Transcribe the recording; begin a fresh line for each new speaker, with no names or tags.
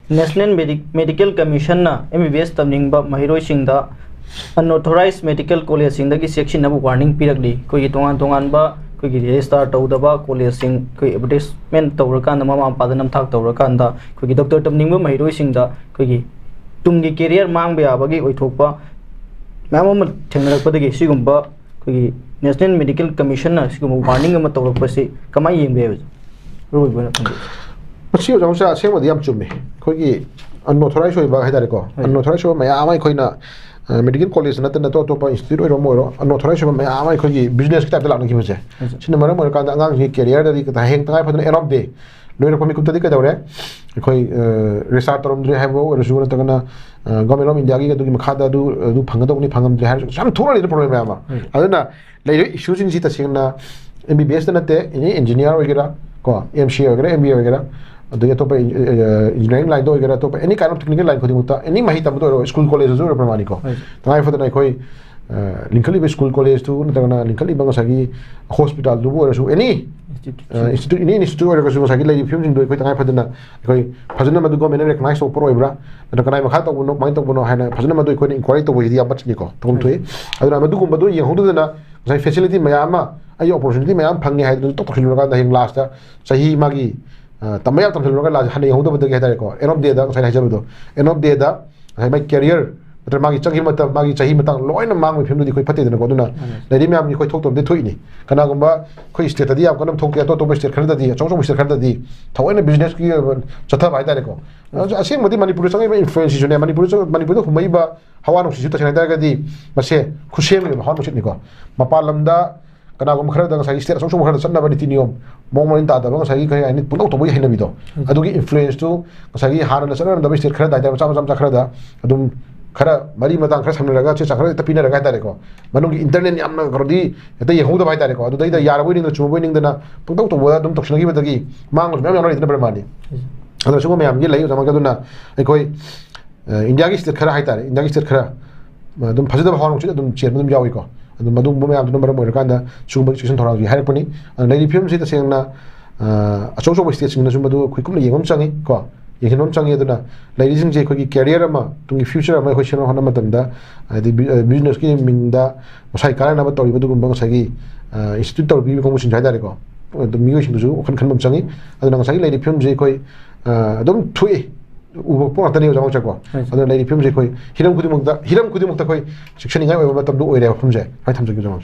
National Medical Commission na MBBS tamningba mahiroi singda unauthorized medical college singdagi section nabu warning pirakli koi tongan ba koi register tawdaba college sing koi advertisement tawrakanda mama padanam thak tawrakanda koi doctor tamningba mahiroi singda koi tumgi career mangba yabagi oithokpa ma'am थेंगरपदगी सिगुंबा कोई national medical commission ना सिगुंबा warning अमा तौरपसे कमाय येंबे रोइबना थंगे
मसी जोंसा सेंबदि याम चुमे कोई unauthorized होइबा हाइदारेको unauthorized होबा मयाम Koyna medical college नतन तो तो इंस्टीट्यूट ओरो मोरो अनऑथराइज होबा मयाम कोई बिजनेस की टाइप लानो की बजे सिन मरम मोर का अंगांग की करियर दि का हेंग तंगाय फदन एन ऑफ डे लोइर को मिकुत दि कदौरे कोई रिसर्च तोरमद्रे हाइबो ओरो सुगुन तगना गवर्नमेंट ऑफ इंडिया की दुगी मखादा दु फंगदोनी फंगमद्रे हाइ साम थोरा ले प्रॉब्लम यामा अदना लेइर इश्यूज इन जी तसिंगना एमबीबीएस नते इनी इंजीनियर वगैरह को एमसी वगैरह एमबीए वगैरह अदगे तो इंजीनियरिंग लाइन दो वगैरह तो any kind of technical line खुदिमुता एनी मही तम दो स्कूल कॉलेज जो प्रमाणी को तंगाय फदना कोई लिंकली स्कूल कॉलेज तो नतगना लिंकली बंगसागी हॉस्पिटल दु ओरसु एनी इंस्टीट्यूट इनी इंस्टीट्यूट ओरसु सागी लेइ फिल्म सिंग दो कोई तंगाय फदना कोई फजना मदु गवर्नमेंट रिकॉग्नाइज ओपर ओइब्रा नतगना मखा तो बुनो माइन तो बुनो हाइना फजना मदु कोई इंक्वायरी तो बोइदि याबचनि को तुम थुई अदना मदु गुम मदु यहोदना साइ फैसिलिटी मयामा आई अपॉर्चुनिटी मयाम फंगे हाइदु तो तखिलुगा दहिं लास्ट सही मागी तमया तमलुगा लाज हने यहोदो बदगे हाइदारे को एन ऑफ डे दा साइ हाइजबदो एन ऑफ डे दा हाइ माई करियर नत्र मागी चंगी मत मागी चाही मत लोइन मांग फिल्म कोई फते को दुना लेडी मैम कोई थोक तोम थुइनी कनागुंबा कोई स्टेट दी आप कनम थोक तो तो स्टेट खरदा दी चौचौ स्टेट खरदा दी थवैन बिजनेस की चथा भाई तारे को असेंग मदि मणिपुर संगे इन्फ्लुएंस जुने मणिपुर हुमैबा हवा नुसी जुता छनाय दागदी मसे खुशेम ले हवा नुसी निको मपा लमदा कनागुम खरदा सागी स्टेट चौचौ खरदा चन्ना बनि तिनियम मोमोइन ता दबा सागी kai ani puno to boy hinabido adugi influence to सागी हारना चना दबा स्टेट खरदा दा मचा खरदा अदुम खरा मरी मतंग खरा समनरगा चे चखरा तपिना रगा तारे को मनुगी इंटरनेट यामना गरदी एता यहुदा भाई तारे को अदु दैदा यारबोय निंग चुबोय निंग दना पुंतौ तो बोदा दम तक्षणगी बदगी मांग मैम याम रहिदना प्रमाणी अदु सुगो मैम ये लई जमा कदुना कोई इंडिया की स्टेट खरा हाय तारे इंडिया की स्टेट खरा दम फजदा हावनु चे दम चेर दम यावी को अदु मदु मैम दम मरम मोर कांदा सुगो सिक्सन थोरागी हायरपनी लेडी फिल्म से तसेंगना अचौचौ स्टेट सिंगना सुमदु खुइकुम येगम चंगी को येखिनोम चंगी अदुना लेडीजिंग जे कोई कैरियर अमा तुंगी फ्यूचर अमा कोई सेनो हना मतमदा आदि बिजनेस की मिंगदा मसाई कारण अब तौरी बदुगुम बंगसागी इंस्टीट्यूट तौर बि को मुसिन जायदारे को तो मियो सिंदुजु खन खन चंगी अदुना मसागी लेडी फिल्म जे कोई अदुम थुई उबो पोना तने जामो चको अदुना लेडी फिल्म जे कोई हिरम खुदिमुक्ता कोई शिक्षण इंगाय मतम दु ओइरे फिल्म जे हाय थमजगी जामो